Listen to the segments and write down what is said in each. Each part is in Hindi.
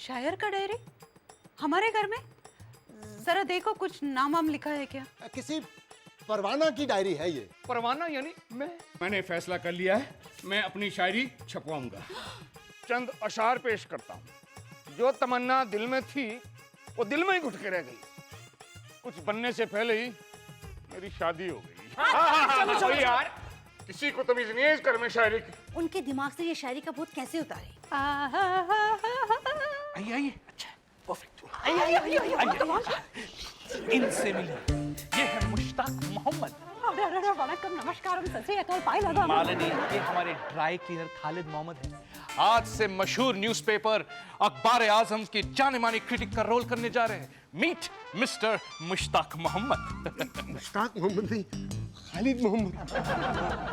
शायर का डायरी हमारे घर में? जरा देखो, कुछ नाम वाम लिखा है क्या? किसी परवाना की डायरी है ये। परवाना यानी मैंने फैसला कर लिया है, मैं अपनी शायरी छपवाऊंगा। चंद अशार पेश करता हूँ। जो तमन्ना दिल में थी वो दिल में ही घुट के रह गई। कुछ बनने से पहले ही मेरी शादी हो गई। चलो यार, किसी को तमीज नहीं है इस घर में शायरी की। उनके दिमाग से ये शायरी का भूत कैसे उतारे? आइए आइए, अच्छा परफेक्ट। इनसे मिलिए, ये है मुश्ताक मोहम्मद। वणक्कम, नमस्कार, मालिनी, ये हमारे ड्राई क्लीनर खालिद मोहम्मद है। आज से मशहूर न्यूज़पेपर अखबार आजम के जाने माने क्रिटिक का रोल करने जा रहे हैं। Meet mister Mushtaq Mohammad. मुश्ताक मोहम्मद नहीं, खालिद मोहम्मद।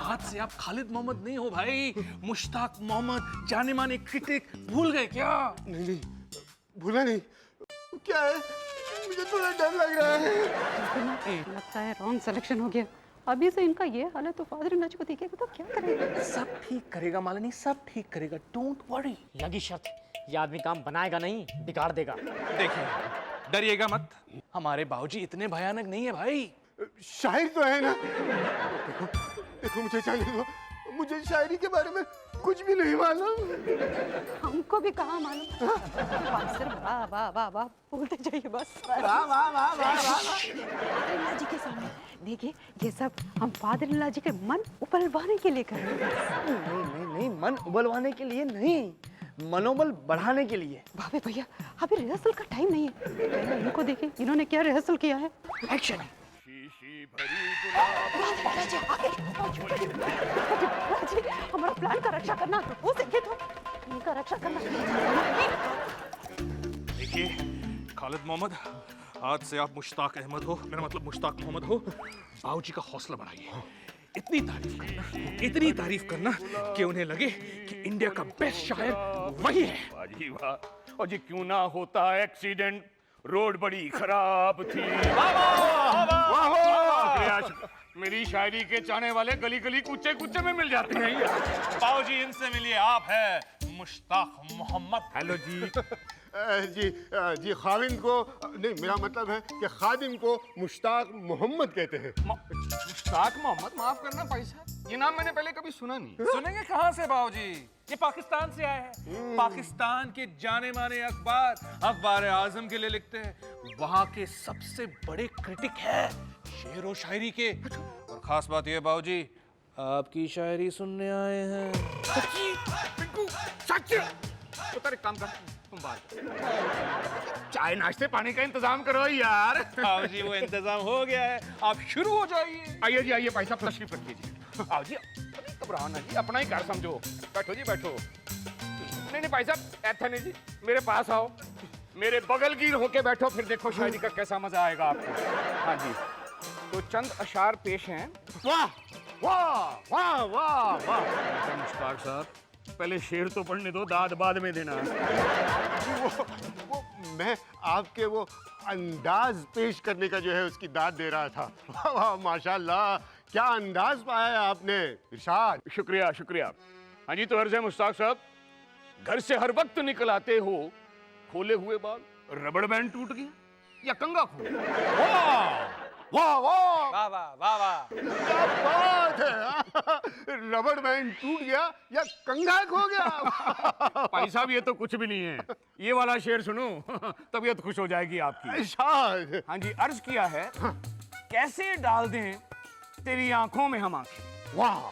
आज से आप खालिद मोहम्मद नहीं हो भाई, मुश्ताक मोहम्मद, जाने माने क्रिटिक। भूल गए क्या? नहीं, भूला नहीं। क्या है, मुझे थोड़ा डर लग रहा है। लगता है रॉन्ग सिलेक्शन हो गया। अभी से इनका ये हाल है तो फादर इन को देखेगा तो क्या करेगा? सब ठीक करेगा मालिनी, सब ठीक करेगा, डोंट वरी। लगी शर्त, ये आदमी काम बनाएगा नहीं, बिगाड़ देगा। देखिए, डरिएगा मत, हमारे बाबूजी इतने भयानक नहीं है भाई। शायर तो है ना। देखो देखो, मुझे जाने दो, मुझे शायरी के बारे में कुछ भी नहीं मालूम। हमको भी कहाँ मालूम। वाह वाह वाह वाह बोलते जाइए बस। वाह वाह वाह वाह वाह। फादर जी के सामने देखिए, ये सब हम फादर जी के मन उबलवाने के लिए कर रहे हैं। नहीं, मन उबलवाने के लिए नहीं, मनोबल बढ़ाने के लिए। भाभी भैया, अभी रिहर्सल का टाइम नहीं है। पहले इनको देखिए, इन्होंने क्या रिहर्सल किया है। एक्शन। हमारा प्लान का रक्षा करना, वो देखिए तो इनका रक्षा करना। देखिए खालिद मोहम्मद, आज से आप मुश्ताक अहमद हो, मेरा मतलब मुश्ताक मोहम्मद हो। बाबूजी का हौसला बढ़ाइए, इतनी तारीफ करना कि उन्हें लगे कि इंडिया का बेस्ट शायर वही है। वाह वाह, और जी क्यों ना होता एक्सीडेंट, रोड बड़ी खराब थी। शुक्रिया, मेरी शायरी के चाहने वाले गली गली कूचे कूचे में मिल जाते हैं। बाबूजी इनसे मिलिए, आप है मुश्ताक मोहम्मद। हेलो जी। जी खाविंद को नहीं, मेरा मतलब है कि खादिम को मुश्ताक मोहम्मद कहते हैं। मुश्ताक मोहम्मद, माफ करना भाई साहब, ये नाम मैंने पहले कभी सुना नहीं। सुनेंगे कहाँ से बाबूजी, ये पाकिस्तान से आए हैं। पाकिस्तान के जाने माने अखबार आजम के लिए लिखते हैं। वहाँ के सबसे बड़े क्रिटिक है शेर और शायरी के। और खास बात यह बाबूजी, आपकी शायरी सुनने आए हैं। सच? तो तेरे काम कर, तुम बात चाय नाश्ते पानी का इंतजाम करो यार। बाबूजी वो इंतजाम हो गया है, आप शुरू हो जाइए। आइए जी, आइए भाई साहब, तशरीफ रखिए जी। आओ जी, घबराओ ना जी, अपना ही घर समझो। बैठो जी बैठो। नहीं भाई साहब, ऐसा नहीं जी, मेरे पास आओ, मेरे बगल गिर होके बैठो, फिर देखो शायरी का कैसा मजा आएगा आपको। हाँ जी, तो चंद अशार पेश हैं। वाह वाह वाह वाह वाह। मुश्ताक साहब, पहले शेर तो पढ़ने दो, दाद बाद में देना। वो मैं आपके वो अंदाज पेश करने का जो है उसकी दाद दे रहा था। वाह वाह, माशाल्लाह, क्या अंदाज पाया है आपने इरशाद। शुक्रिया शुक्रिया। हाँ जी, तो अर्ज है मुश्ताक साहब, घर से हर वक्त निकल आते हो, खोले हुए बाल, रबड़ बैंड टूट गया या कंगा खो गया? वाह वाह वाह वाह वाह वाह, क्या बात है। रबड़ बैंड टूट गया या कंघा खो गया। भाई साहब, ये तो कुछ भी नहीं है, ये वाला शेर सुनो, तबीयत खुश हो जाएगी आपकी। इरशाद। हाँ जी, अर्ज किया है, कैसे डाल दें तेरी आंखों में हम आंखें। वाह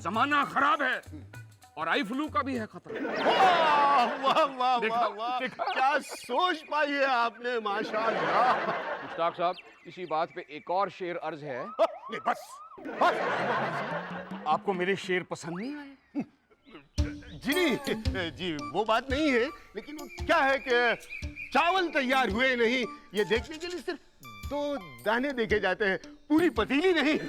जमाना खराब है और आई फ्लू का भी है खतरा। वाह वाह वाह देखा, वाह, देखा। क्या सोच पाई है आपने, माशाल्लाह। मुश्ताक साहब, इसी बात पे एक और शेर अर्ज है। नहीं बस बस। आपको मेरे शेर पसंद नहीं आए? जी नहीं जी, वो बात नहीं है, लेकिन वो क्या है कि चावल तैयार हुए नहीं, ये देखने के लिए सिर्फ 2 दाने देखे जाते हैं, पूरी पतीली नहीं।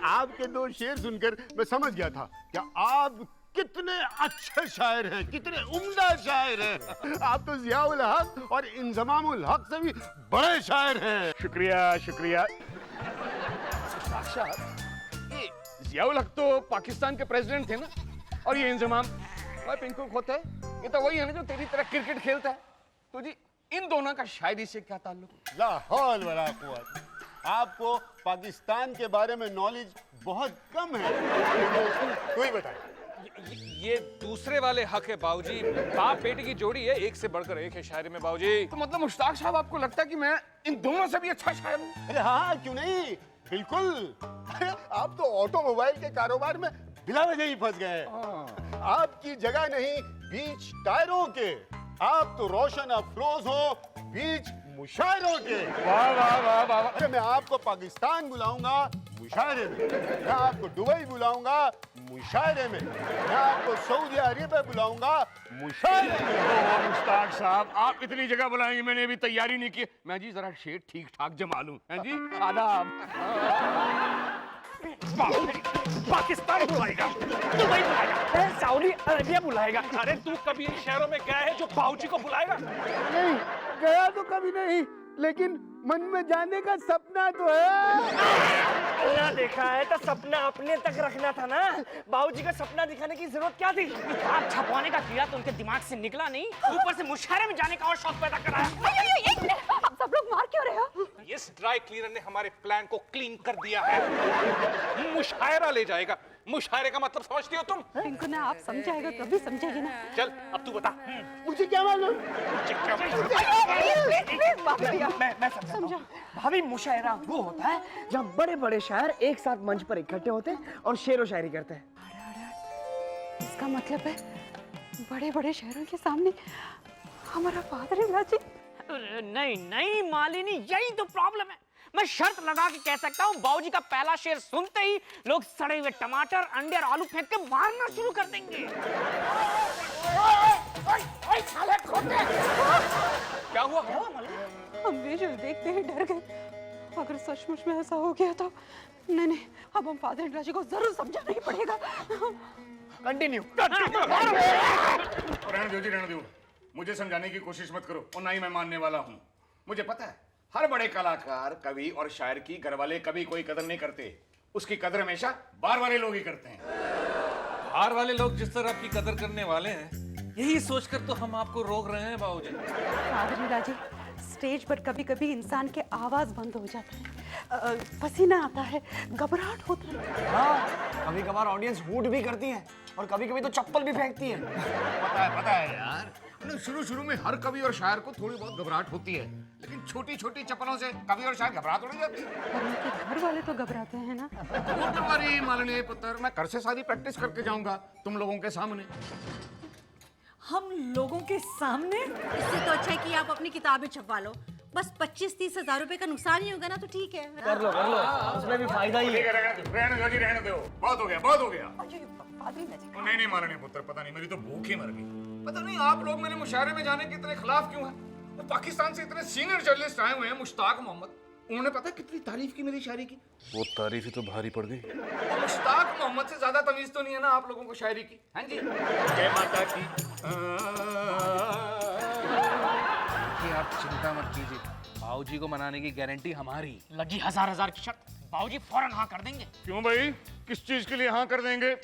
आपके 2 शेर सुनकर मैं समझ गया था कि आप कितने अच्छे शायर हैं, कितने उम्दा शायर हैं। आप तो जियाउल हक और इंजमामुल हक से भी बड़े शायर हैं। शुक्रिया शुक्रिया। साहब, ये जियाउल हक तो पाकिस्तान के प्रेसिडेंट थे ना, और ये इंजमाम भाई पिंकू खोता है। ये तो वही है ना जो तेरी तरह क्रिकेट खेलता है। तो जी इन दोनों का शायरी से क्या ताल्लुक? ला हौल वला कुव्वत। आपको पाकिस्तान के बारे में नॉलेज बहुत कम है। तू ही बता। ये दूसरे वाले हक है बाबूजी। बाप बेटे की जोड़ी है, एक से बढ़कर एक है शायरी में बाबूजी। तो मतलब मुश्ताक साहब आपको लगता है कि मैं इन दोनों से भी अच्छा शायर हूँ? अरे हाँ, क्यों नहीं, बिल्कुल। अरे आप तो ऑटोमोबाइल के कारोबार में बिला वजह ही फंस गए। आपकी जगह नहीं बीच टायरों के। आप तो रोशन अफरोज हो बीच मुशायरों के। वाह वाह वाह वाह। अरे मैं आपको पाकिस्तान बुलाऊंगा मुशायरे में, मैं आपको दुबई बुलाऊंगा मुशायरे में, मैं आपको सऊदी अरेबिया बुलाऊंगा मुशायरे में। ओह मुश्ताक साहब, आप इतनी जगह बुलाएंगे, मैंने अभी तैयारी नहीं की। मैं जी जरा शेर ठीक ठाक जमा लूं। हैं जी, आदाब। पाकिस्तान बुलाएगा, दुबई बुलाएगा, सऊदी अरेबिया बुलाएगा। अरे तू कभी इन शहरों में गया है जो बाबूजी को बुलाएगा? नहीं गया तो कभी नहीं, लेकिन मन में जाने का सपना तो है। ना देखा है तो सपना अपने तक रखना था ना। बाबूजी का सपना दिखाने की जरूरत क्या थी? किताब छपवाने का किया तो उनके दिमाग से निकला नहीं, ऊपर से मुशायरे में जाने का और शौक पैदा कराया। एक मिनट, आप सब लोग मार क्यों रहे हो? इस ड्राई क्लीनर ने हमारे प्लान को क्लीन कर दिया है। मुशायरा ले जाएगा। मुशायरे का मतलब समझती हो तुम? पिंकू ना, आप समझाएगा तभी समझेगी ना। चल अब तू बता। मुझे क्या मालूम? मैं समझा। भाभी मुशायरा वो होता है जहाँ बड़े बड़े शायर एक साथ मंच पर इकट्ठे होते हैं और शेर व शायरी करते हैं। इसका मतलब है बड़े बड़े शहरों के सामने हमारा फादर इलाजी। नहीं नहीं मालिनी, यही तो प्रॉब्लम है। मैं शर्त लगा के कह सकता हूँ, बाबूजी का पहला शेर सुनते ही लोग सड़े हुए टमाटर, अंडे और आलू फेंक के मारना शुरू कर देंगे। क्या हुआ? हम विजुअल देखते ही डर गए। अगर सचमुच में ऐसा हो गया तो नहीं, अब हम फादर इलाजी को जरूर समझाना ही पड़ेगा। कंटिन्यू। रहने दो जी, रहने दो। मुझे समझाने की कोशिश मत करो और ना ही मैं मानने वाला हूँ। मुझे पता है हर बड़े कलाकार, कवि और शायर की घर वाले कभी कोई कदर नहीं करते। उसकी कदर हमेशा बाहर वाले लोग ही करते हैं। बाहर वाले लोग जिस तरह आपकी कदर करने वाले हैं, यही सोचकर तो हम आपको रोक रहे हैं बाबूजी। फादर इलाजी, स्टेज पर कभी कभी इंसान के आवाज बंद हो जाता है, पसीना आता है, घबराहट होता है। हाँ, कभी कभार ऑडियंस हूट भी करती है और कभी कभी तो चप्पल भी फेंकती है। पता है यार। शुरू में हर कवि और शायर को थोड़ी बहुत घबराहट होती है, लेकिन छोटी छोटी चप्पलों से कवि और शायर घबरा थोड़ी जाती। और उनके घर वाले तो घबराते हैं ना। वो तुम्हारी मालनीय पुत्र, मैं घर से सारी प्रैक्टिस करके जाऊंगा तुम लोगों के सामने। हम लोगों के सामने? इससे तो अच्छा है कि आप अपनी किताबें छपवा लो। बस 25-30 हजार रुपए का नुकसान ही होगा ना, तो ठीक है। कर लो उसमें भी फायदा ही है। रहने दो जी, रहने दो। बहुत हो गया, बहुत हो गया। फादर इलाजी, नहीं मालनीय पुत्र, पता नहीं मेरी तो भूख ही मर गई। पता नहीं आप लोग मेरे मुशायरे में जाने के इतने खिलाफ क्यों हैं? पाकिस्तान से इतने सीनियर जर्नलिस्ट आए हुए हैं, मुश्ताक मोहम्मद, उन्होंने पता कितनी तारीफ की मेरी शायरी की। वो तारीफ ही तो भारी पड़ गई। और मुश्ताक मोहम्मद से ज्यादा तमीज तो नहीं है ना आप लोगों को शायरी की? हाँ जी, जय माता की। आप चिंता मत कीजिए, बाबूजी को मनाने की गारंटी हमारी। लगी हजार की शर्त, बाबूजी फौरन हाँ कर देंगे। क्यों भाई, किस चीज के लिए हाँ कर देंगे?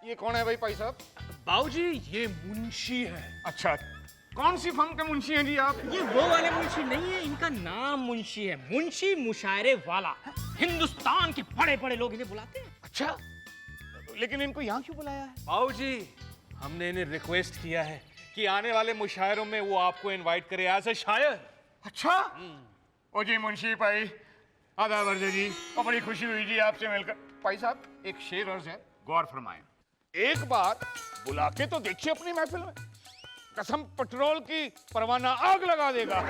ये कौन है भाई भाई साहब? बाबूजी ये मुंशी है। अच्छा, कौन सी फर्म के मुंशी हैं जी आप? ये वो वाले मुंशी नहीं है, इनका नाम मुंशी है, मुंशी मुशायरे वाला। हिंदुस्तान के बड़े बड़े लोग इन्हें बुलाते हैं। अच्छा, लेकिन इनको यहाँ क्यों बुलाया है? बाबूजी हमने इन्हें रिक्वेस्ट किया है कि आने वाले मुशायरों में वो आपको इनवाइट करे एज ए शायर। अच्छा, ओ जी मुंशी भाई, आदाब अर्ज़ जी, और बड़ी खुशी हुई जी आपसे मिलकर। भाई साहब एक शेर अर्ज़ है, गौर फरमाएं। एक बार बुला के तो देखिए अपनी महफिल में, कसम पेट्रोल की परवाना आग लगा देगा।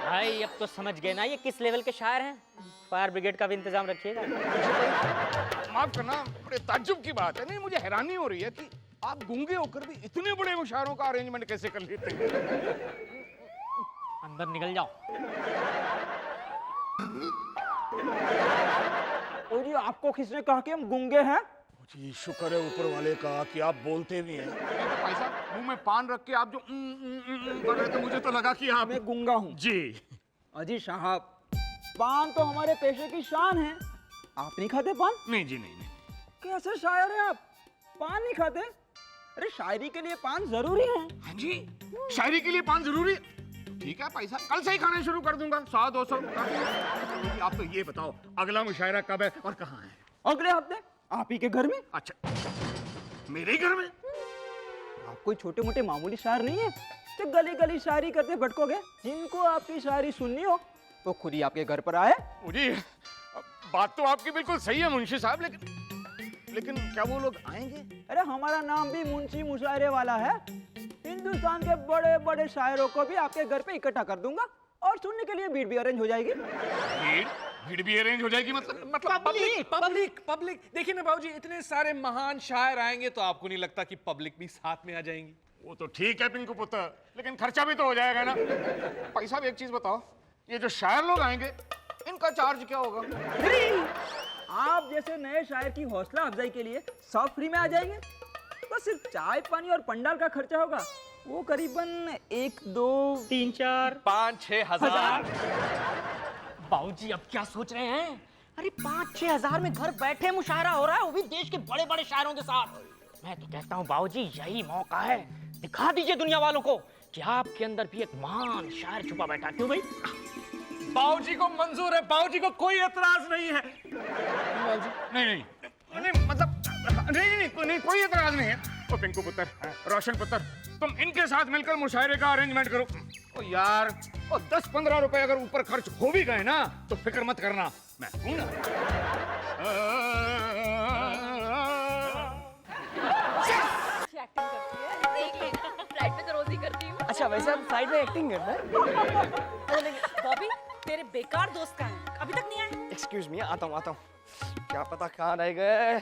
भाई अब तो समझ गए ना ये किस लेवल के शायर हैं। फायर ब्रिगेड का भी इंतजाम रखिएगा। माफ करना, बड़े ताज्जुब की बात है। नहीं, मुझे हैरानी हो रही है कि आप गूंगे होकर भी इतने बड़े मुशायरों का अरेंजमेंट कैसे कर लेते हैं? अंदर निकल जाओ। जी आपको किसने कहा कि हम गूंगे हैं? जी शुक्र है ऊपर वाले का कि आप बोलते भी हैं। तो भाई साहब मुंह में पान रख के आप जो कर रहे थे, मुझे तो लगा कि आप मैं गूंगा हूँ। जी। अजी साहब, पान तो हमारे पेशे की शान है। आप नहीं खाते पान? नहीं जी, नहीं। कैसे शायर हैं आप, पान नहीं खाते? अरे शायरी के लिए पान जरूरी है। हाँ जी, शायरी के लिए पान जरूरी। ठीक है, पैसा कल से ही खाने शुरू कर दूंगा, 100-200। आप तो ये बताओ अगला मुशायरा कब है और कहाँ है? अगले हफ्ते आप ही के घर में। अच्छा, मेरे ही घर में? आप कोई छोटे मोटे मामूली शायर नहीं है जो गली गली शायरी करते भटकोगे। जिनको आपकी शायरी सुननी हो तो खुद ही आपके घर पर आए। मुझे बात तो आपकी बिल्कुल सही है मुंशी साहब, लेकिन क्या वो लोग आएंगे? अरे हमारा नाम भी मुंशी मुशायरे वाला है। हिंदुस्तान के बड़े बड़े शायरों को भी आपके घर पे इकट्ठा कर दूंगा और सुनने के लिए भीड़ भी अरेंज हो जाएगी। भीड़ भी अरेंज हो जाएगी? मतलब पब्लिक देखिए ना बाबूजी, इतने सारे महान शायर आएंगे तो आपको नहीं लगता कि पब्लिक भी साथ में आ जाएंगी? वो तो ठीक है पिंकू पुत्र, लेकिन खर्चा भी तो हो जाएगा ना। पैसा भी। एक चीज बताओ, ये जो शायर लोग आएंगे इनका चार्ज क्या होगा? आप जैसे नए शायर की हौसला अफजाई के लिए सब फ्री में आ जाएंगे। तो सिर्फ चाय पानी और पंडाल का खर्चा होगा, वो करीबन 1 2 3 4 5-6 हजार। बाबूजी अब क्या सोच रहे हैं? अरे 5-6 हजार में घर बैठे मुशायरा हो रहा है, वो भी देश के बड़े बड़े शायरों के साथ। मैं तो कहता हूँ बाबूजी यही मौका है, दिखा दीजिए दुनिया वालों को कि आपके अंदर भी एक महान शायर छुपा बैठा। क्यों भाई? बाबूजी को मंजूर है, बाबूजी को कोई एतराज नहीं है। नहीं, मतलब नहीं, कोई एतराज नहीं है। ओ पिंकू पुत्र, रोशन पुत्र, तुम इनके साथ मिलकर मुशायरे का अरेंजमेंट करो। ओ यार, ओ 10-15 रुपए अगर ऊपर खर्च हो भी गए ना तो फिक्र मत करना, मैं हूं ना। अच्छा वैसे आप साइड में एक्टिंग करना है। बॉबी तेरे बेकार दोस्त का है, अभी तक नहीं आए? एक्सक्यूज मी, आता हूँ। क्या पता कहाँ रह गए।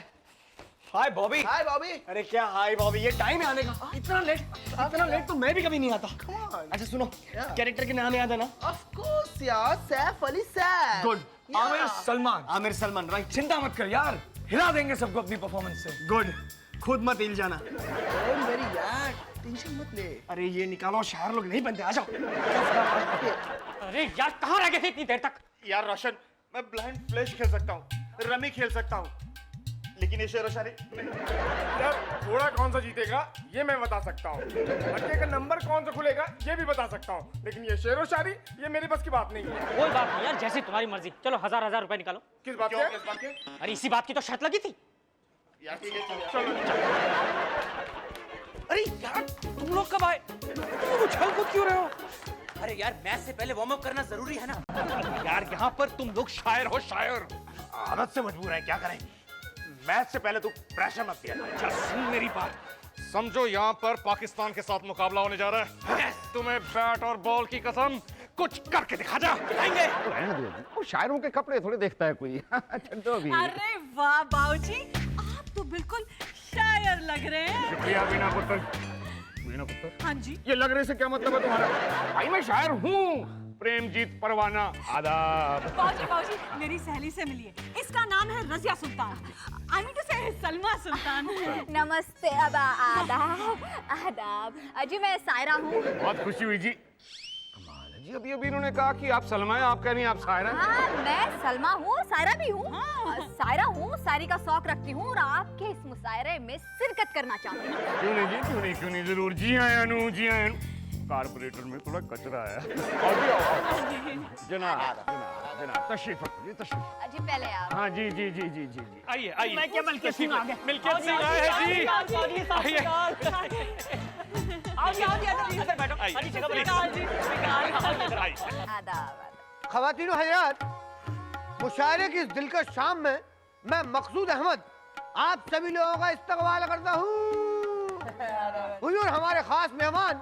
हाय बॉबी। हाय बॉबी। अरे क्या हाय बॉबी, ये टाइम है आने का। इतना लेट तो मैं भी कभी नहीं आता। अच्छा सुनो, कैरेक्टर के नाम याद है ना? Of course यार, सैफ अली सैफ। गुड। आमिर सलमान राइट। चिंता मत कर यार, हिला देंगे सबको अपनी परफॉर्मेंस से। गुड, खुद मत हिल जाना। Don't worry यार, टेंशन मत ले। अरे ये निकालो, शायर लोग नहीं बनते, आ जाओ। अरे यार कहाँ रह गए थे इतनी देर तक? यार रोशन, मैं ब्लाइंड फ्लैश खेल सकता हूँ, रमी खेल सकता हूँ, लेकिन ये शेर व शायरी यार घोड़ा कौन सा जीतेगा ये मैं बता सकता हूँ, अड्डे का नंबर कौन सा खुलेगा ये भी बता सकता हूँ, लेकिन ये शेर व शायरी ये मेरी बस की बात नहीं है। कोई बात नहीं यार, जैसी तुम्हारी मर्जी। चलो 1000 रुपए निकालो। किस बात क्यों? के? किस बात के? अरे इसी बात की तो शर्त लगी थी। यार ठीक है, चलो। अरे यार तुम लोग कब आए? तुम उछल कूद क्यों रहे हो? अरे यार मैच से पहले वार्म अप करना जरूरी है ना। यार यहाँ पर तुम लोग शायर हो, शायर। आदत से मजबूर है, क्या करें। मैच से पहले तू प्रेशर मत दिया। अच्छा सुन मेरी बात, समझो यहाँ पर पाकिस्तान के साथ मुकाबला होने जा रहा है। तुम्हें बैट और बॉल की कसम कुछ करके दिखा जा। दिखाएंगे। वो शायरों के कपड़े थोड़े देखता है कोई। तो भी अरे वाह बाबूजी, आप तो बिल्कुल शायर लग रहे हैं। शुक्रिया बीना पुत्र। बीना पुत्र, हाँ जी। ये लग रहे से क्या मतलब है तुम्हारा? भाई मैं शायर हूँ, प्रेमजीत परवाना। आदाब। बाबूजी मेरी सहेली से मिलिए, इसका नाम है Razia Sultan. I mean to से सलमा सुल्तान। नमस्ते आदाब। अजी मैं सायरा हूँ। बहुत खुशी हुई जी। कमाल है जी, अभी इन्होंने कहा कि आप सलमा हैं, आप कह रही हैं आप सायरा हैं। हाँ मैं सलमा हूँ, सायरा भी हूँ। सायरा हूँ, शायरी का शौक रखती हूँ और आपके इस मुशायरे में शिरकत करना चाहती हूँ। क्यों नहीं जी, क्यों नहीं, जरूर। जी हाँ अनु, जी हाँ अनु। कारपोरेटर में थोड़ा कचरा है। और भी आओ। जनाब तशरीफ रखिए, तशरीफ। अजी पहले आप। हाँ जी जी जी जी जी जी। आइए आइए। मैं क्या मिलकियत सिंह आ गया। मिलकियत सिंह आए हैं जी। आइए बैठो। आइए। जगह पर आदाब। ख़वातीनो हज़रात, मुशायरे की इस दिलकश शाम में मैं मकसूद अहमद आप सभी लोगों का इस्तकबाल करता हूँ। हुजूर हमारे खास मेहमान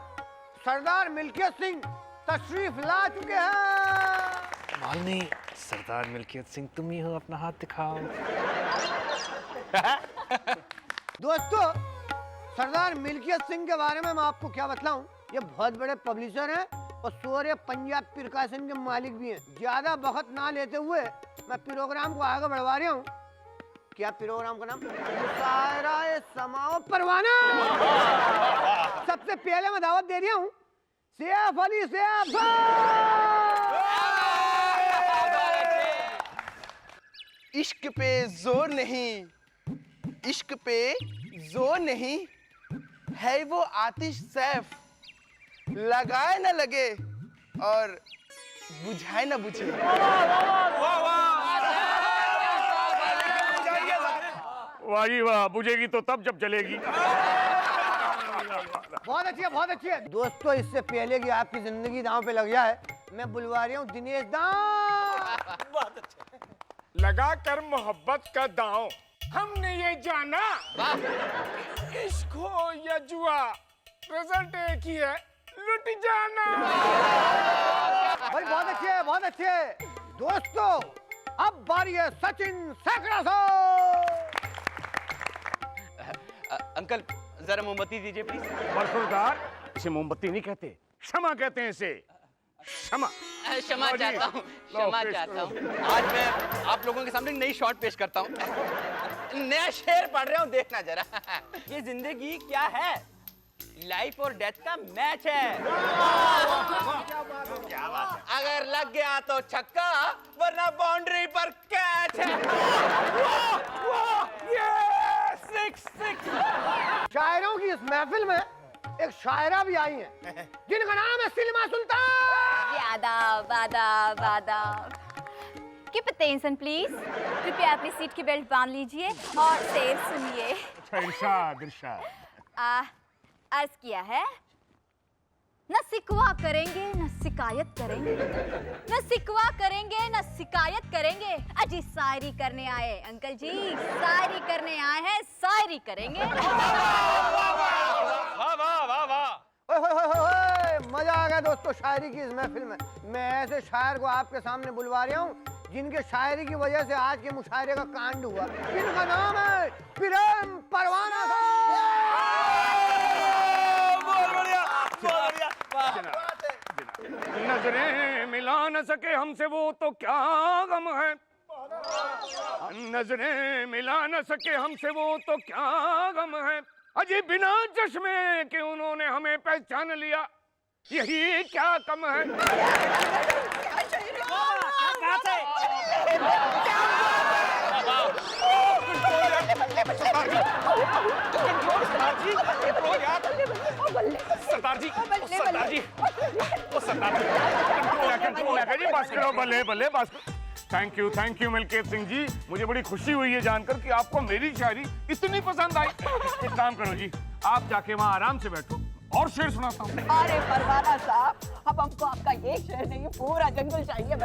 सरदार मिल्कियत सिंह तशरीफ ला चुके हैं। मालनी, सरदार मिल्कियत सिंह तुम ही हो, अपना हाथ दिखाओ। दोस्तों, सरदार मिल्कियत सिंह के बारे में मैं आपको क्या बतलाऊं, ये बहुत बड़े पब्लिशर हैं और सूर्य पंजाब प्रकाशन के मालिक भी हैं। ज्यादा वक्त ना लेते हुए मैं प्रोग्राम को आगे बढ़वा रहा हूँ। क्या प्रोग्राम का नाम? मुशायरा समाओ परवाना। सबसे पहले मैं दावत दे रहा हूँ सैफ अली सैफ। इश्क पे जोर नहीं, इश्क पे जोर नहीं, है वो आतिश सैफ, लगाए ना लगे और बुझाए ना बुझे। वाह जी वाह, बुझेगी तो तब जब जलेगी। बहुत अच्छी है, बहुत अच्छी है। दोस्तों, इससे पहले कि आपकी जिंदगी दांव पे लग जाए, मैं बुलवा रही हूँ दिनेश दा। लगा कर मोहब्बत का दांव, हमने ये जाना इश्क हो या जुआ, रिजल्ट एक ही है, लुट जाना। भाई बहुत अच्छे है, बहुत अच्छे है। दोस्तों, अब बारी है सचिन सैकड़ा सो। अंकल जरा मोमबत्ती दीजिए प्लीज। बरखुरदार, इसे मोमबत्ती नहीं कहते, क्षमा कहते हैं इसे। क्षमा। क्षमा चाहता हूँ, क्षमा चाहता हूँ। आज मैं आप लोगों के सामने नई शॉट पेश करता हूँ। नया शेर पढ़ रहा हूँ, देखना जरा। ये जिंदगी क्या है? लाइफ और डेथ का मैच है। क्या बात है। अगर लग गया तो छक्का, वरना बाउंड्री पर कैच है। शायरों की इस महफिल में एक शायरा भी आई है, जिनका नाम है सिलमा सुल्तान। आदाब आदाब आदाब। Keep attention please. कृपया अपनी सीट की बेल्ट बांध लीजिए और शेर सुनिए। इरशाद इरशाद। अर्ज किया है, न सिकवा करेंगे न शिकायत करेंगे, न सिकवा करेंगे न शिकायत करेंगे। अजी शायरी करने आए अंकल जी, शायरी करने आए हैं, शायरी करेंगे। वाह वाह वाह वाह। मजा आ गया दोस्तों शायरी की इस महफिल में। मैं ऐसे शायर को आपके सामने बुलवा रहा हूँ जिनके शायरी की वजह से आज के मुशायरे का कांड हुआ। इनका नाम है प्रेम परवाना नजरें मिला न सके हमसे वो तो क्या गम है, नजरें मिला न सके हमसे वो तो क्या गम है। अजी बिना चश्मे के उन्होंने हमें पहचान लिया, यही क्या कम है। सरदार जी, सरदार जी, कंट्रोल जी, बस करो, बल्ले बल्ले बस। थैंक यू मलकीत सिंह जी, मुझे बड़ी खुशी हुई है जानकर कि आपको मेरी शायरी इतनी पसंद आई। एक काम करो जी, आप जाके वहाँ आराम से बैठो और शेर सुनाता हूँ। अरे परवाना साहब, अब हमको आपका ये शेर नहीं, पूरा जंगल चाहिए।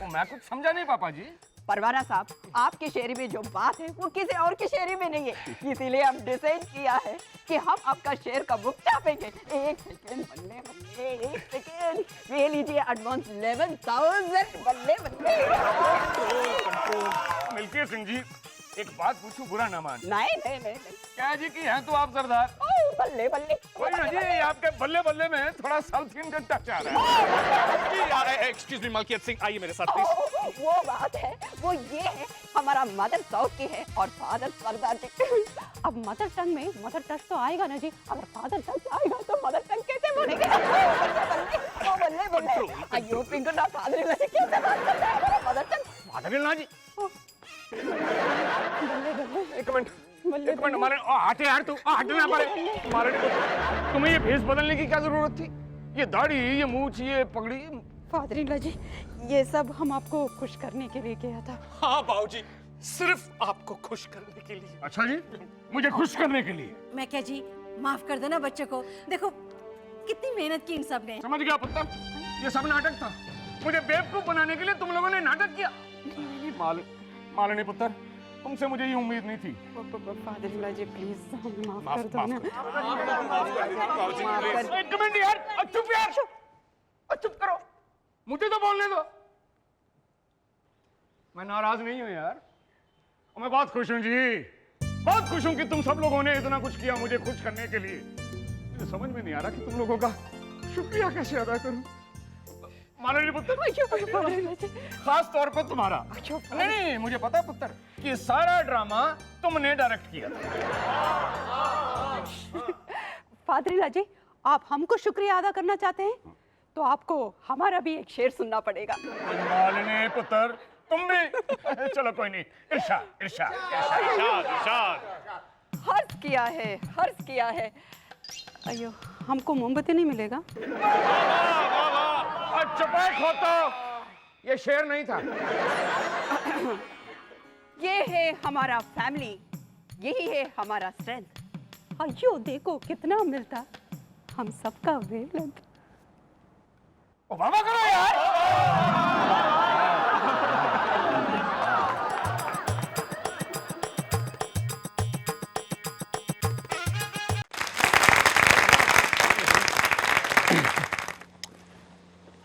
मैं कुछ समझा नहीं पापा जी। परवाना साहब, आपकी शेरी में जो बात है वो किसी और की शेरी में नहीं है, इसीलिए हम डिसाइड किया है कि हम आपका शेर का बुक छापेंगे। एक सेकेंड, बल्ले बल्ले, एक सेकेंड, ये लीजिए एडवांस 11,000। बल्ले बल्ले। मलकीत सिंह जी, एक बात पूछूं, बुरा ना मान। नहीं नहीं नहीं नहीं। क्या जी की हैं तो आप सरदार? बल्ले बल्ले। कोई ना जी, आपके बल्ले बल्ले में थोड़ा साउथ इंडियन टच आ रहा है। एक्सक्यूज मी मलकीत सिंह, आइए मेरे साथ प्लीज। वो बात है, वो ये है, हमारा मदर साउथ की है और फादर सरदार जी। अब मदर टंग में मदर टच तो आएगा ना जी, अगर फादर टच आएगा तो मदर टंग कैसे बनेगा? बल्ले बल्ले। अयो पिंक ना फादर वैसे कैसे बात करता है मदर टंग? फादर ना जी, एक मिनट मारे हटे यार, तू हटना पड़े तुम्हारे। तुम्हें ये भेष बदलने की क्या जरूरत थी? ये दाढ़ी, ये मूछ, ये पगड़ी। फादर जी, ये सब हम आपको खुश करने के लिए किया था। हाँ बाबूजी, सिर्फ आपको खुश करने के लिए। अच्छा जी, मुझे खुश करने के लिए? मैं क्या जी, माफ कर देना बच्चे को। देखो कितनी मेहनत की इन सब ने। समझ गया पुत्र, ये सब नाटक था। मुझे बेवकूफ बनाने के लिए तुम लोगों ने नाटक किया। मालिनी पुत्र, तुमसे मुझे ये उम्मीद नहीं थी। फादर जी प्लीज माफ कर दो ना। एक मिनट यार, चुप यार, चुप करो, मुझे तो बोलने दो। मैं नाराज नहीं हूं यार, मैं बहुत खुश हूं जी, बहुत खुश हूं कि तुम सब लोगों ने इतना कुछ किया मुझे खुश करने के लिए। मुझे समझ में नहीं आ रहा कि तुम लोगों का शुक्रिया कैसे अदा करूं। मालिनी पुत्र, खास तौर पर तुम्हारा। नहीं, मुझे पता है पुत्र कि सारा ड्रामा तुमने डायरेक्ट किया था। फादर जी, आप हमको शुक्रिया अदा करना चाहते हैं तो आपको हमारा भी एक शेर सुनना पड़ेगा। मालिनी पुत्र, तुम भी चलो कोई नहीं, इरशाद इरशाद इरशाद इरशाद। हर्ष किया है, हर्ष किया है। अयो, हमको मोमबत्ती नहीं मिलेगा? चुपाए खोतो, ये शेर नहीं था। ये है हमारा फैमिली, यही है हमारा स्ट्रेंथ। अयो देखो कितना मिलता हम सबका वेवलेंथ। ओ बाबा करो यार।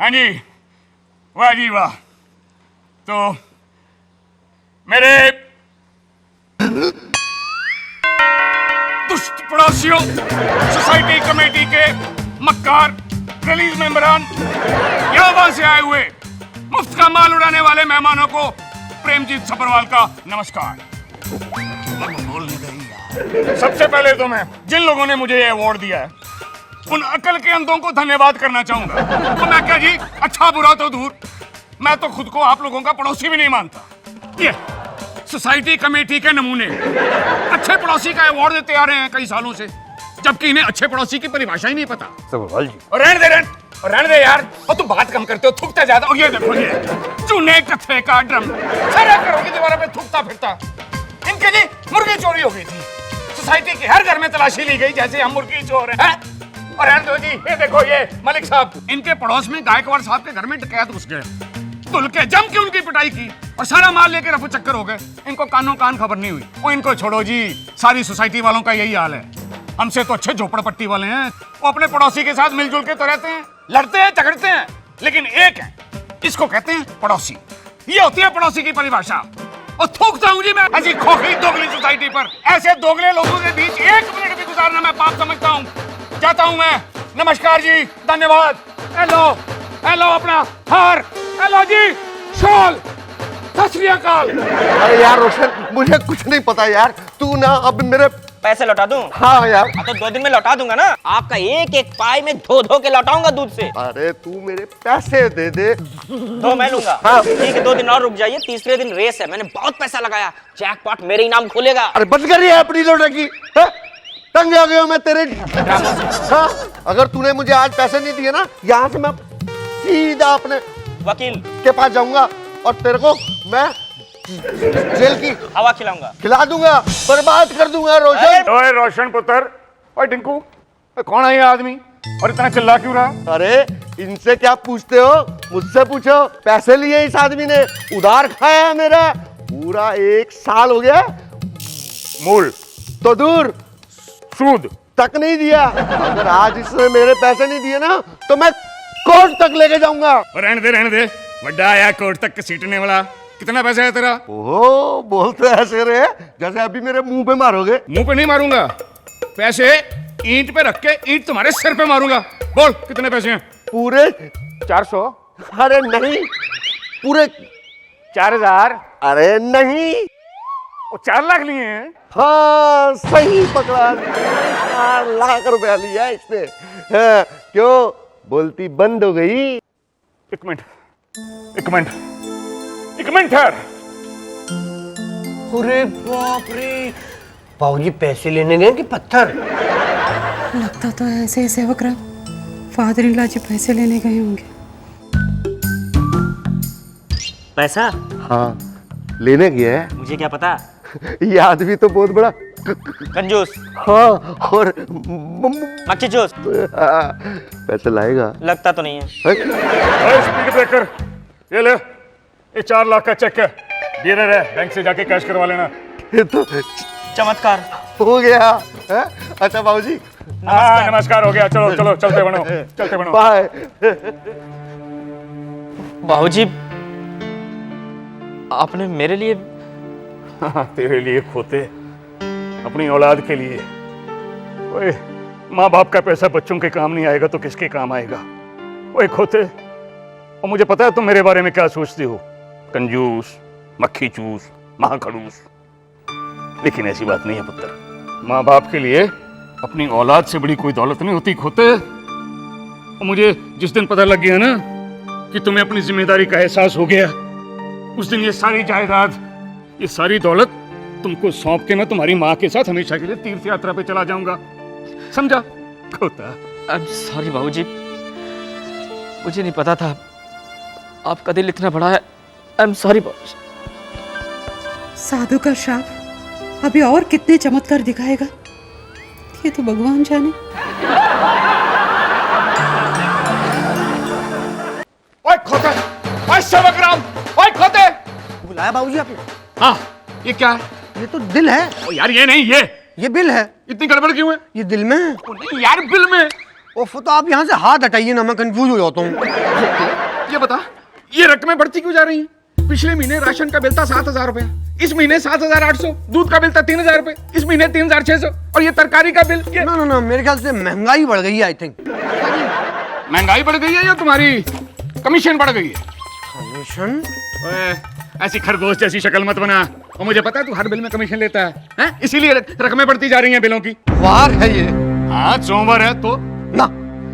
हाँ जी, वाह जी वाह। तो मेरे दुष्ट पड़ोसियों, सोसाइटी कमेटी के मक्कार रिलीज मेंबरान, यहाँ वहां से आए हुए मुफ्त का माल उड़ाने वाले मेहमानों को प्रेमजीत सब्रवाल का नमस्कार। सबसे पहले तो मैं जिन लोगों ने मुझे ये अवार्ड दिया है उन अकल के अंधों को धन्यवाद करना चाहूंगा। तो मैं क्या जी, अच्छा बुरा तो दूर, मैं तो खुद को आप लोगों का पड़ोसी भी नहीं मानता। ये सोसाइटी कमेटी के नमूने अच्छे पड़ोसी का अवार्ड देते आ रहे हैं कई सालों से, जबकि इन्हें अच्छे पड़ोसी की परिभाषा ही नहीं पता। सब्रवाल जी, और रहने दे यार, और तुम बात कम करते हो, थूकते ज्यादा। और ये देखो, ये चूने कत्थे का ड्रम सारा घरों की दीवारों पे थूकता फिरता। इनके जी मुर्गी चोरी हो गई थी, सोसाइटी के हर घर में तलाशी ली गई जैसे हम मुर्गी चोर हैं। और रहने दो जी, ये देखो, ये मलिक साहब, इनके पड़ोस में गायकवाड़ साहब के घर में डकैत घुस गए, धुल के जम के उनकी पिटाई की और सारा माल लेके रफू चक्कर हो गए। इनको कानों कान खबर नहीं हुई। वो इनको छोड़ो जी, सारी सोसाइटी वालों का यही हाल है। हमसे तो अच्छे झोपड़पट्टी वाले हैं, वो अपने पड़ोसी के साथ मिलजुल के तो रहते हैं, लड़ते हैं झगड़ते हैं, लेकिन एक है, इसको कहते हैं पड़ोसी। ये होती है पड़ोसी की परिभाषा। और थूकता हूँ जी मैं ऐसी खोखली दोगली सोसाइटी पर। ऐसे दोगले लोगों के बीच एक मिनट भी गुजारना मैं पाप समझता हूँ। जाता हूँ मैं, नमस्कार जी, धन्यवाद। हेलो हेलो, अपना हार, हेलो जी, शॉल, सत श्री अकाल। अरे यार रोशन, मुझे कुछ नहीं पता यार, तू ना अब मेरे पैसे लौटा दूं? हाँ यार। तो 2 दिन में लौटा दूंगा ना। आपका एक एक पाई में धो के लौटाऊंगा दूध से। अरे तू मेरे पैसे दे दे। 2 मैं लूंगा। हाँ। ठीक है, 2 दिन और रुक जाइए, तीसरे दिन रेस है, मैंने बहुत पैसा लगाया, जैकपॉट मेरे ही नाम खुलेगा। अरे बंद कर रही है अपनी लौटकी, तंग आ गया मैं तेरे। हाँ, अगर तूने मुझे आज पैसे नहीं दिए ना, यहाँ से मैं सीधा अपने वकील के पास जाऊंगा और तेरे को मैं जेल की हवा खिला दूंगा, बर्बाद कर दूंगा रोशन। ओए रोशन पुत्र, ओए टिंकू, कौन है ये आदमी और इतना चिल्ला क्यों रहा? अरे इनसे क्या पूछते हो, मुझसे पूछो। पैसे लिए इस आदमी ने, उधार खाया है मेरा, पूरा 1 साल हो गया। मूल तो दूर, सूद तक नहीं दिया। अगर आज इसने मेरे पैसे नहीं दिए ना, तो मैं कोर्ट तक लेके जाऊंगा। रहने दे, बड्डा आया कोर्ट तक घसीटने वाला। कितना पैसा है तेरा? ओहो, बोलते ऐसे रहे जैसे अभी मेरे मुंह पे मारोगे। मुंह पे नहीं मारूंगा, पैसे ईंट पे रख के ईंट तुम्हारे सिर पे मारूंगा। बोल कितने पैसे हैं? पूरे 400। अरे नहीं, पूरे 4000। अरे नहीं, वो 4 लाख लिए हैं। हाँ सही पकड़ा, 4 लाख रुपया लिया इसने। हाँ, क्यों बोलती बंद हो गई? एक मिनट ठहर। अरे बाप रे, बाबूजी पैसे लेने गए कि पत्थर? लगता तो ऐसे ही सेवक राम फादर इन लॉ जी पैसे लेने गए होंगे। पैसा? हाँ, लेने गया है। मुझे क्या पता। ये आदमी तो बहुत बड़ा कंजूस। हाँ, और मक्खी चूस। पैसे लाएगा? लगता तो नहीं है। स्पीड ब्रेकर, ये ले, ये 4 लाख का चेक है, डीलर है, बैंक से जाके कैश करवा लेना। ये तो चमत्कार हो गया है? अच्छा बाबूजी, हाँ नमस्कार हो गया। चलो चलो चलते बनो। बाय। बाबूजी, आपने मेरे लिए? हाँ, तेरे लिए खोते, अपनी औलाद के लिए। ओए, माँ बाप का पैसा बच्चों के काम नहीं आएगा तो किसके काम आएगा? ओए खोते, और मुझे पता है तुम मेरे बारे में क्या सोचती हो, कंजूस, मक्खी चूस, महाखड़ूस। लेकिन ऐसी बात नहीं है पुत्र। माँ बाप के लिए अपनी औलाद से बड़ी कोई दौलत नहीं होती खोते। और मुझे जिस दिन पता लग गया ना कि तुम्हें अपनी जिम्मेदारी का एहसास हो गया, उस दिन ये सारी जायदाद, ये सारी दौलत तुमको सौंप के मैं तुम्हारी माँ के साथ हमेशा के लिए तीर्थ यात्रा पे चला जाऊंगा, समझा खोता? आई एम सॉरी बाबूजी, मुझे नहीं पता था आपका दिल इतना बड़ा है। आई एम सॉरी बाबूजी। साधु का श्राप अभी और कितने चमत्कार दिखाएगा, ये तो भगवान जाने। ओए खोते, ओए सेवकराम, ओए खोते। बुलाया बाबूजी आपने? हाँ, ये क्या है? ये तो दिल है। ओ यार ये नहीं, ये बिल है। इतनी गड़बड़ क्यों है? ये दिल में है। ओ नहीं यार, बिल में। ओफ, तो आप यहाँ से हाथ हटाइए ना, मैं कंफ्यूज हो जाता हूँ। ये बता, ये रकमें बढ़ती क्यों जा रही हैं? पिछले महीने राशन का बिल था 7,000 रुपए, इस महीने 7,800, दूध का बिल था 3,000 रुपए, इस महीने 3,600, और ये तरकारी का बिल ये... ना, मेरे ख्याल से महंगाई बढ़ गई है। आई थिंक महंगाई बढ़ गई है या तुम्हारी कमीशन बढ़ गई है? कमीशन? ऐसी खरगोश जैसी शक्ल मत बना, और मुझे पता है तू हर बिल में कमीशन लेता है? इसीलिए रकमें बढ़ती जा रही हैं बिलों की। वार है ये। हाँ, सोमवार है तो ना,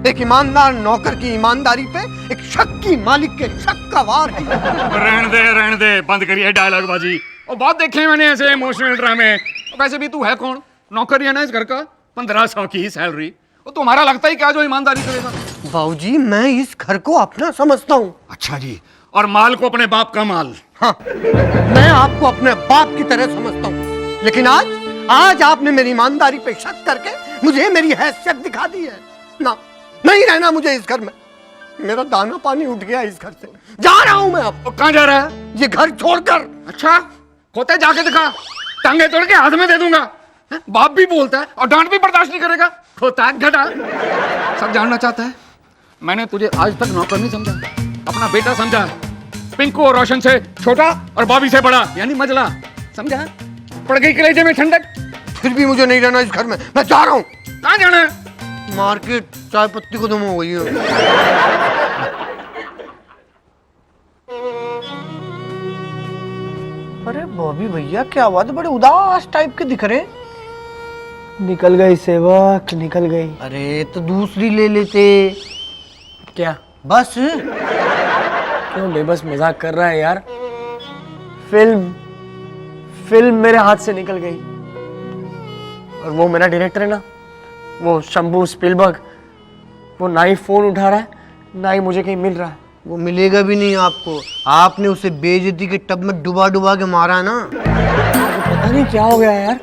एक ईमानदार नौकर की ईमानदारी पे एक शक की मालिक के शक का वार है। रहने दे, बंद करिए डायलॉग बाजी। और बहुत देखे हैं मैंने ऐसे इमोशनल ड्रामे। वैसे भी तू है कौन? नौकर ही है ना इस घर का, 1500 की ही सैलरी। वो तुम्हारा लगता ही क्या जो ईमानदारी करेगा? बाबूजी, मैं इस घर को अपना समझता हूँ। अच्छा जी, और माल को अपने बाप का माल? हाँ, मैं आपको अपने बाप की तरह समझता हूँ, लेकिन आज आपने मेरी ईमानदारी पे शक करके मुझे मेरी हैसियत दिखा दी है ना। नहीं रहना मुझे इस घर में, मेरा दाना पानी उठ गया इस घर से, जा रहा हूँ मैं अब। कहाँ जा रहा है? ये घर छोड़कर। अच्छा, खोते जाके दिखा, टांगे तोड़ के हाथ में दे दूंगा। बाप भी बोलता है और डांट भी बर्दाश्त नहीं करेगा। खोता घटा, सब जानना चाहता है। मैंने तुझे आज तक नौकर नहीं समझा, अपना बेटा समझा। पिंकू और रोशन से छोटा और बॉबी से बड़ा, यानी मजला, समझा? पड़ गई कलेजे में ठंडक। फिर भी मुझे नहीं रहना इस घर में, मैं जा रहा हूँ। कहाँ जाना है? मार्केट, चाय पत्ती खत्म हो गई है। अरे बॉबी भैया, क्या बात है, बड़े उदास टाइप के दिख रहे। निकल गई सेवक, निकल गई। अरे तो दूसरी ले लेते। क्या? बस। क्यों बेबस मजाक कर रहा है यार? फिल्म मेरे हाथ से निकल गई, और वो मेरा डायरेक्टर है ना, वो शंभू स्पिलबर्ग, वो ना ही फोन उठा रहा है, ना ही मुझे कहीं मिल रहा है। वो मिलेगा भी नहीं आपको, आपने उसे बेइज्जती के टब में डुबा के मारा है ना। पता नहीं क्या हो गया यार,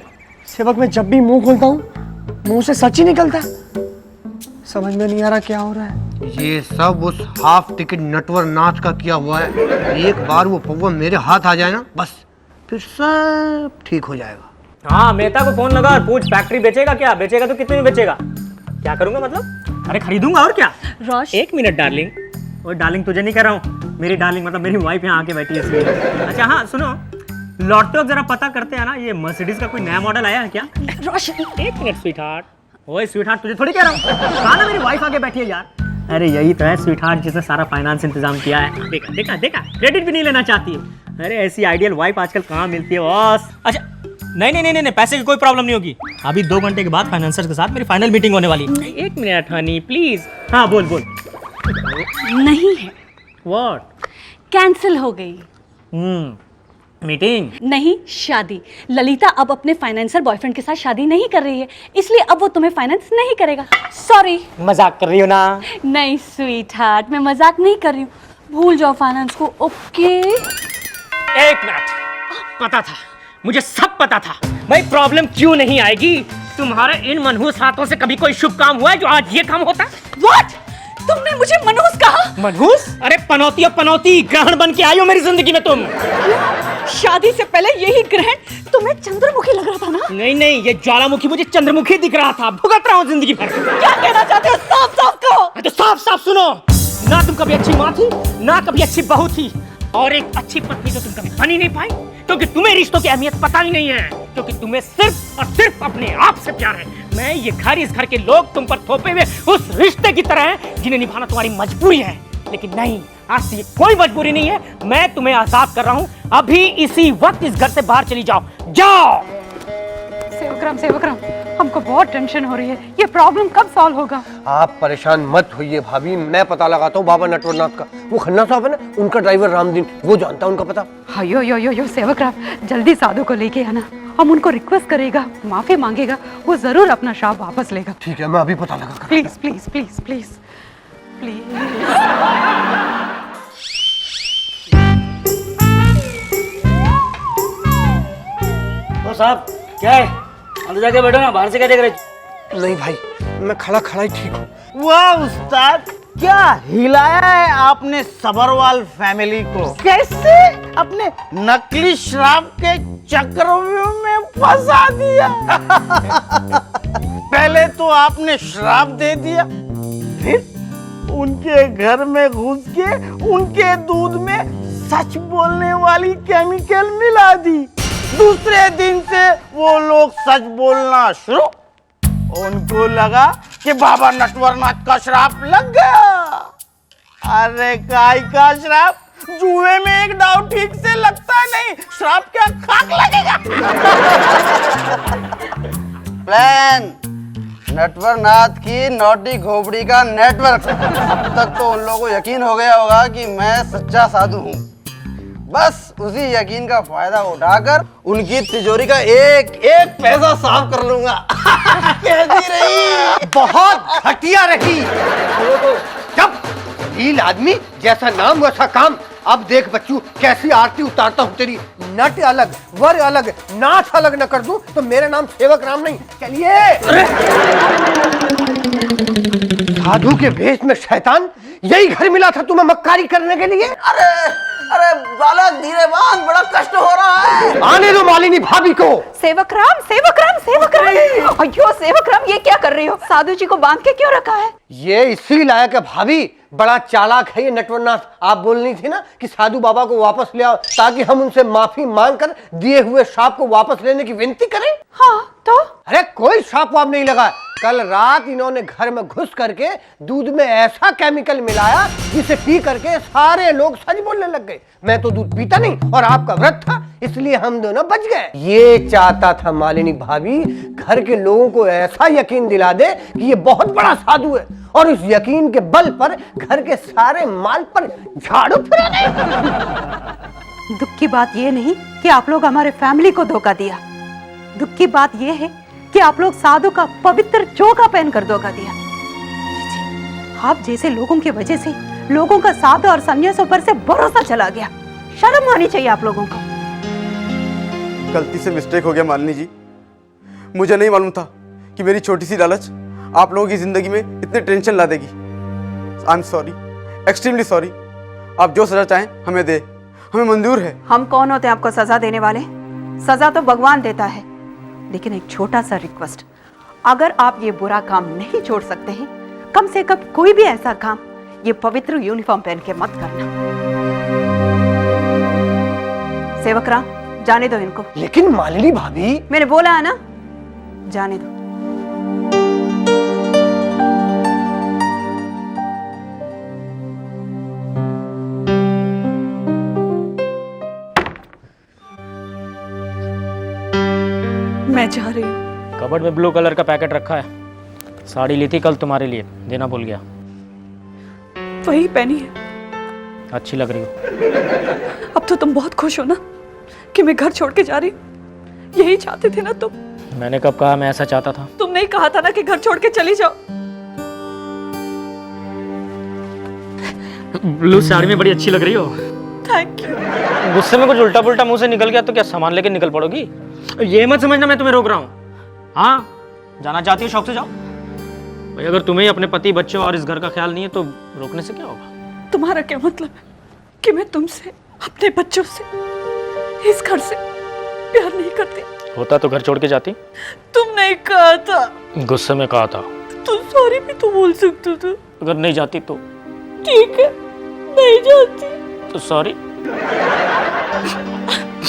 सेवक मैं जब भी मुंह खोलता हूँ मुंह से सच ही निकलता है। समझ में नहीं आ रहा क्या हो रहा है। ये सब उस हाफ टिकट नटवर नाथ का किया हुआ है। एक बार वो पौवा मेरे हाथ आ जाए ना, बस फिर सब ठीक हो जाएगा। हाँ, मेहता को फोन लगा और पूछ फैक्ट्री बेचेगा क्या? बेचेगा तो कितने में बेचेगा? क्या करूंगा मतलब? अरे खरीदूंगा और क्या। रोश, 1 मिनट डार्लिंग। और डार्लिंग तुझे नहीं कह रहा हूँ, मेरी डार्लिंग मतलब मेरी वाइफ यहाँ आके बैठी है इसलिए। अच्छा हाँ सुनो, लौटते वक्त जरा पता करते हैं ना, ये मर्सिडीज का कोई नया मॉडल आया है क्या? रोशन 1 मिनट स्वीटहार्ट। ओए स्वीटहार्ट, तुझे थोड़ी कह रहा हूँ, कहा ना मेरी वाइफ आके बैठी है यार। अरे यही तो है स्वीटहार्ट जिसने सारा फाइनेंस इंतजाम किया है। देखा क्रेडिट भी नहीं लेना चाहती है। अरे ऐसी आइडियल वाइफ आजकल कहाँ मिलती है बॉस। अच्छा नहीं, पैसे की कोई प्रॉब्लम नहीं होगी। अभी 2 घंटे के बाद फाइनेंसर्स के साथ मेरी फाइनल मीटिंग होने वाली है। 1 मिनट हनी प्लीज। हाँ बोल। नहीं है, व्हाट? कैंसिल हो गई। मीटिंग नहीं, शादी। ललिता अब अपने फाइनेंसर बॉयफ्रेंड के साथ शादी नहीं कर रही है, इसलिए अब वो तुम्हें फाइनेंस नहीं करेगा। सॉरी। मजाक कर रही हो ना? नहीं स्वीट हार्ट, मैं मजाक नहीं कर रही हूँ, भूल जाओ फाइनेंस को। ओके 1 मिनट, पता था, मुझे सब पता था। भाई प्रॉब्लम क्यों नहीं आएगी? तुम्हारे इन मनहूस हाथों से कभी कोई शुभ काम हुआ है जो आज ये काम होता? व्हाट? तुमने मुझे मनहूस कहा? मनहूस? अरे पनौती और पनौती, ग्रहण बन के आई हो मेरी जिंदगी में तुम। शादी से पहले यही ग्रहण तुम्हें चंद्रमुखी लग रहा था ना? नहीं, ये ज्वालामुखी मुझे चंद्रमुखी दिख रहा था। भुगत रहा हूँ जिंदगी भर। क्या कहना चाहते हो? साफ कहो। तो साफ सुनो, ना तुम कभी अच्छी माँ थी, ना कभी अच्छी बहू थी, और एक अच्छी पत्नी तो तुम कभी बन ही नहीं पाई, क्योंकि तुम्हें रिश्तों की अहमियत पता ही नहीं है, क्योंकि तुम्हें सिर्फ और सिर्फ अपने आप से प्यार है। मैं ये घर, इस घर के लोग तुम पर थोपे हुए उस रिश्ते की तरह हैं जिन्हें निभाना तुम्हारी मजबूरी है। लेकिन नहीं, आज से ये कोई मजबूरी नहीं है। मैं तुम्हें आजाद कर रहा हूँ। अभी इसी वक्त इस घर से बाहर चली जाओ। सेवकराम, हमको बहुत टेंशन हो रही है। ये प्रॉब्लम कब सॉल्व होगा? आप परेशान मत होइए भाभी, मैं पता लगाता हूँ बाबा नटवरनाथ का। वो खन्ना साहब है ना, उनका ड्राइवर रामदीन, वो जानता है उनका पता। यो सेवकराम, जल्दी साधु को लेके आना। हम उनको रिक्वेस्ट करेगा, माफी मांगेगा, वो जरूर अपना श्राप वापस लेगा। ठीक है, मैं अभी पता लगा। Please please please please please. ओ साहब क्या है, अंदर जाके बैठो ना, बाहर से क्या देख रहे? नहीं भाई, मैं खड़ा खड़ा ही ठीक हूँ। वाह उस्ताद, क्या हिलाया है आपने सबरवाल फैमिली को। कैसे अपने नकली शराब के चक्रव्यूह में फंसा दिया। पहले तो आपने शराब दे दिया, फिर उनके घर में घुस के उनके दूध में सच बोलने वाली केमिकल मिला दी। दूसरे दिन से वो लोग सच बोलना शुरू। उनको लगा कि बाबा नटवरनाथ का श्राप लग गया। अरे काय का श्राप, जुए में एक दाव ठीक से लगता नहीं, श्राप क्या खाक लगेगा। प्लान नटवरनाथ की नोटी खोपड़ी का नेटवर्क। अब तक तो उन लोगों को यकीन हो गया होगा कि मैं सच्चा साधु हूँ। बस उसी यकीन का फायदा उठाकर उनकी तिजोरी का एक एक पैसा साफ कर लूंगा। कैसी रही? बहुत घटिया रही। जब हील आदमी, जैसा नाम वैसा काम। अब देख बच्चू, कैसी आरती उतारता हूँ तेरी। नट अलग, वर अलग, नाथ अलग न कर दूं तो मेरा नाम सेवक राम नहीं। चलिए। साधु के भेष में शैतान, यही घर मिला था तुम्हें मक्कारी करने के लिए। अरे अरे बालक धीरे बांध, बड़ा कष्ट हो रहा है। आने दो मालिनी भाभी को। सेवक राम, सेवक राम, सेवक राम। अयो सेवक राम, ये क्या कर रही हो? साधु जी को बांध के क्यों रखा है? ये इसी लायक है भाभी, बड़ा चालाक है ये नटवरनाथ। आप बोलनी थी ना कि साधु बाबा को वापस ले आओ, ताकि हम उनसे माफी मांगकर दिए हुए श्राप को वापस लेने की विनती करें। हाँ तो? अरे कोई श्राप वाप नहीं लगा। कल रात इन्होंने घर में घुस करके दूध में ऐसा केमिकल मिलाया जिसे पी करके सारे लोग सच बोलने लग गए। मैं तो दूध पीता नहीं और आपका व्रत था, इसलिए हम दोनों बच गए। ये चाहता था मालिनी भाभी, घर के लोगों को ऐसा यकीन दिला दे कि ये बहुत बड़ा साधु है, और उस यकीन के बल पर घर के सारे माल पर झाड़ू फिराने। दुख की बात ये नहीं कि आप लोग हमारे फैमिली को धोखा दिया। दुख की बात ये है कि आप लोग साधु का पवित्र चोगा पहनकर धोखा दिया। आप जैसे लोगों की वजह से लोगों का साधु और सन्यासियों पर से भरोसा चला गया। शर्म होनी चाहिए आप लोगों को। गलती से मिस्टेक हो गया मालिनी जी। मुझे नहीं मालूम था कि मेरी छोटी सी लालच आप लोगों की जिंदगी में इतने टेंशन ला देगी। आई एम सॉरी, एक्सट्रीमली सॉरी। आप जो सजा चाहें हमें दे, हमें मंजूर है। हम कौन होते हैं आपको सजा देने वाले? सजा तो भगवान देता है। लेकिन एक छोटा सा रिक्वेस्ट, अगर आप ये बुरा काम नहीं छोड़ सकते हैं, कम से कम कोई भी ऐसा काम ये पवित्र यूनिफॉर्म पहन के मत करना। सेवक राम, जाने दो इनको। लेकिन मालिनी भाभी, मैंने बोला है ना, जाने दो। मैं जा रही हूँ। कबर्ड में ब्लू कलर का पैकेट रखा है, साड़ी ली थी कल तुम्हारे लिए, देना भूल गया। वही पहनी है। अच्छी लग रही हो। अब तो तुम बहुत खुश हो ना कि मैं घर छोड़ के जा रही हूँ? यही चाहते थे ना तुम? मैंने कब कहा मैं ऐसा चाहता था? तुमने ही कहा था ना कि घर छोड़ के चली जाओ। ब्लू साड़ी में बड़ी अच्छी लग रही हो। Thank you. गुस्से में कुछ उल्टा पुल्टा मुंह से निकल गया तो क्या सामान लेके निकल पड़ोगी? ये मत समझना मैं तुम्हें रोक रहा हूँ। हाँ, जाना चाहती हो शौक से जाओ भाई। अगर तुम्हें अपने पति, बच्चों और इस घर का ख्याल नहीं है तो रोकने से क्या होगा? तुम्हारा क्या मतलब है कि मैं तुमसे, अपने बच्चों से, इस घर से प्यार नहीं करती? होता तो घर छोड़ के जाती। तुम नहीं कहा था। गुस्से में कहा था। तुम सॉरी भी तो बोल सकते थे। अगर नहीं जाती तो ठीक है, नहीं जाती तो sorry.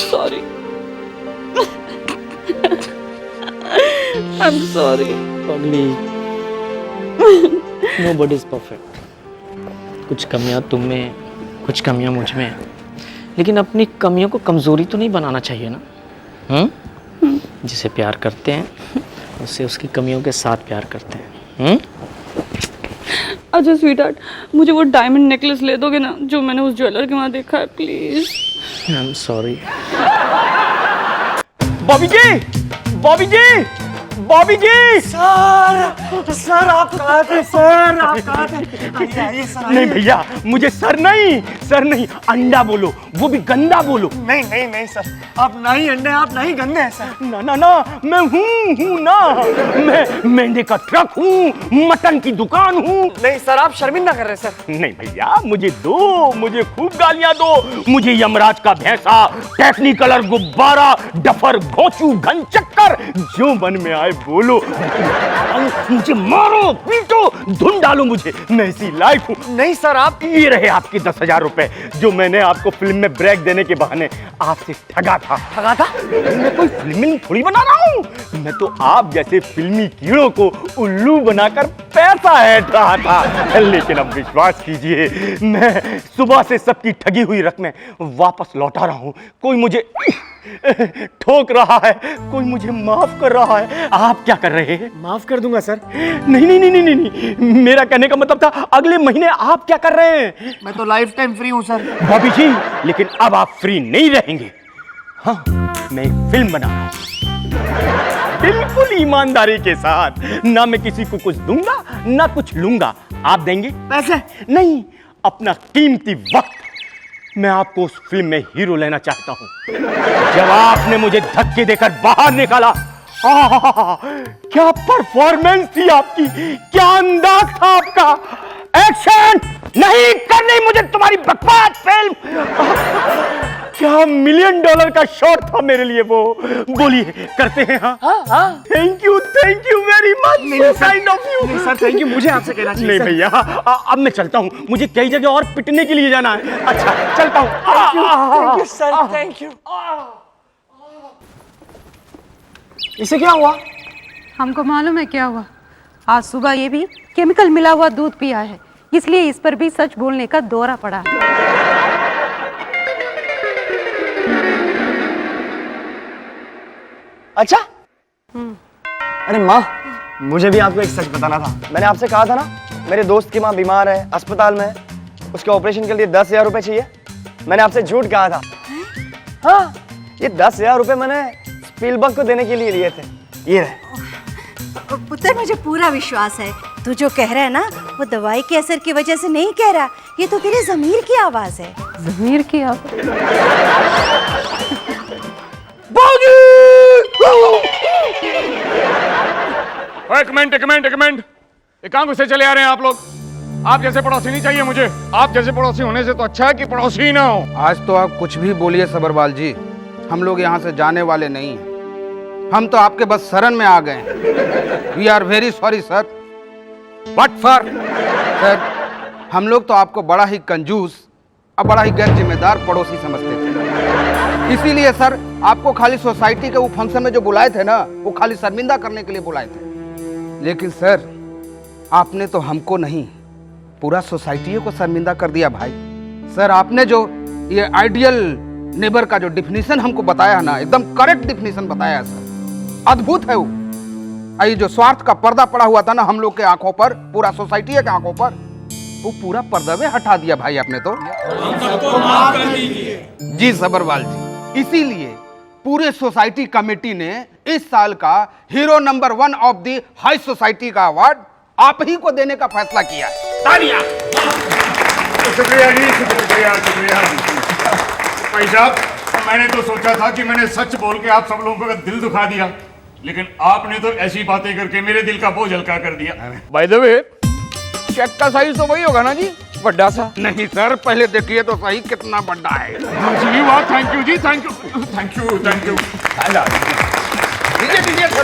Sorry. I'm sorry. Ugly. Nobody is perfect. कुछ कमियां तुम में, कुछ कमियां मुझ में, लेकिन अपनी कमियों को कमजोरी तो नहीं बनाना चाहिए ना। जिसे प्यार करते हैं उससे उसकी कमियों के साथ प्यार करते हैं। अच्छा स्वीटहार्ट, मुझे वो डायमंड नेकलेस ले दोगे ना जो मैंने उस ज्वेलर के वहाँ देखा है, please? I am sorry. Bobby ji, Bobby ji, Bobby ji. Sir आप कहाँ थे सर? आप कहाँ थे? आइए सर। नहीं भैया, मुझे सर नहीं, अंडा बोलो, वो भी गंदा बोलो। नहीं सर, आप ना ही अंडे, आप ना ही गंदे हैं सर। ना, मैं हूँ ना, मैं मेंढे का ट्रक हूँ, मटन की दुकान हूँ। नहीं सर, आप शर्मिंदा कर रहे हैं सर। नहीं भैया, मुझे दो, मुझे खूब गालियां दो, मुझे यमराज का भैंसा, टेक्निकलर गुब्बारा, डफर घोंचू घन चक्कर, जो मन में आए बोलो, मुझे मारो पीटो, धुन डालो मुझे, मैं ऐसी लाइफ हूँ। नहीं सर, आप ये रहे आपके 10,000 रुपए जो मैंने आपको फिल्म में ब्रेक देने के बहाने आपसे ठगा था। मैं कोई फिल्म थोड़ी बना रहा हूँ, मैं तो आप जैसे फिल्मी कीड़ों को उल्लू बनाकर पैसा ऐंठ रहा था। लेकिन अब विश्वास कीजिए, मैं सुबह से सबकी ठगी हुई रकमें वापस लौटा रहा हूँ। कोई मुझे ठोक रहा है, कोई मुझे माफ कर रहा है। आप क्या कर रहे हैं? माफ कर दूंगा सर। नहीं, मेरा कहने का मतलब था अगले महीने आप क्या कर रहे हैं? मैं तो लाइफ टाइम फ्री हूँ सर। बॉबी जी, लेकिन अब आप फ्री नहीं रहेंगे। हाँ, मैं एक फिल्म बना रहा हूँ, बिल्कुल ईमानदारी के साथ। ना मैं किसी को कुछ दूंगा, ना कुछ लूंगा। आप देंगे पैसे? नहीं, अपना कीमती वक्त। मैं आपको उस फिल्म में हीरो लेना चाहता हूँ। जब आपने मुझे धक्के देकर बाहर निकाला, क्या परफॉर्मेंस थी आपकी, क्या अंदाज था आपका। एक्शन नहीं करनी मुझे तुम्हारी बकवास फिल्म। क्या $1 मिलियन का शॉट था मेरे लिए वो। बोलिए, करते हैं? हाँ। Thank you very much, kind of you. Sir thank you, मुझे आपसे कहना चाहिए। नहीं भैया, अब मैं चलता हूँ, मुझे कई जगह और पिटने के लिए जाना है। अच्छा, चलता हूँ। Thank you sir, thank you. इसे क्या हुआ? हमको मालूम है क्या हुआ। आज सुबह ये भी केमिकल मिला हुआ दूध पिया है, इसलिए इस पर भी सच बोलने का दौरा पड़ा है। अच्छा? अरे माँ, मुझे भी आपको एक सच बताना था। मैंने आपसे कहा था ना, मेरे दोस्त की माँ बीमार है, अस्पताल में है, उसके ऑपरेशन के लिए 10,000 रुपए चाहिए। मैंने आपसे झूठ कहा था। हाँ, ये 10,000 रुपए मैंने स्पीलबर्ग को देने के लिए लिए थे। ये रहे। पुत्र, मुझे पूरा विश्वास है, तू जो कह रहा है ना, वो दवाई के असर की वजह से नहीं कह रहा, ये तो तेरे ज़मीर की आवाज है। ज़मीर की आवाज? एक मिनट, कहाँ गुस्से चले आ रहे हैं आप लोग? आप जैसे पड़ोसी नहीं चाहिए मुझे। आप जैसे पड़ोसी होने से तो अच्छा है कि पड़ोसी ही ना हो। आज तो आप कुछ भी बोलिए सबरवाल जी, हम लोग यहाँ से जाने वाले नहीं हैं। हम तो आपके बस शरण में आ गए हैं। We are very sorry sir, but sir, हम लोग तो आपको बड़ा ही कंजूस और बड़ा ही गैर जिम्मेदार पड़ोसी समझते थे। इसीलिए सर, आपको खाली सोसाइटी के वो फंक्शन में जो बुलाए थे ना, वो खाली शर्मिंदा करने के लिए बुलाए थे। लेकिन सर, आपने तो हमको नहीं, पूरा सोसाइटी को शर्मिंदा कर दिया भाई। सर, आपने जो ये आइडियल नेबर का जो डिफिनीशन हमको बताया है ना, एकदम करेक्ट डिफिनीशन बताया है सर, अद्भुत है वो। ये जो स्वार्थ का पर्दा पड़ा हुआ था ना हम लोग के आंखों पर, पूरा सोसाइटी के आंखों पर, वो पूरा पर्दा में हटा दिया भाई आपने तो। जी सबरवाल जी, इसीलिए पूरे सोसाइटी कमेटी ने इस साल का hero number 1 of the high society का अवार्ड आप ही को देने का फैसला किया है। तालियां। शुक्रिया जी, शुक्रिया। भाई साहब, मैंने तो सोचा था कि मैंने सच बोल के आप सब लोगों का दिल दुखा दिया, लेकिन आपने तो ऐसी बातें करके मेरे दिल का बोझ हल्का कर दिया। बाय द वे, चेक का साइज तो वही होगा ना जी, बड़ा सा? नहीं सर, पहले देखिए तो सही कितना बड़ा है। जी वाह, थैंक यू जी, थैंक यू। दीजिए सर।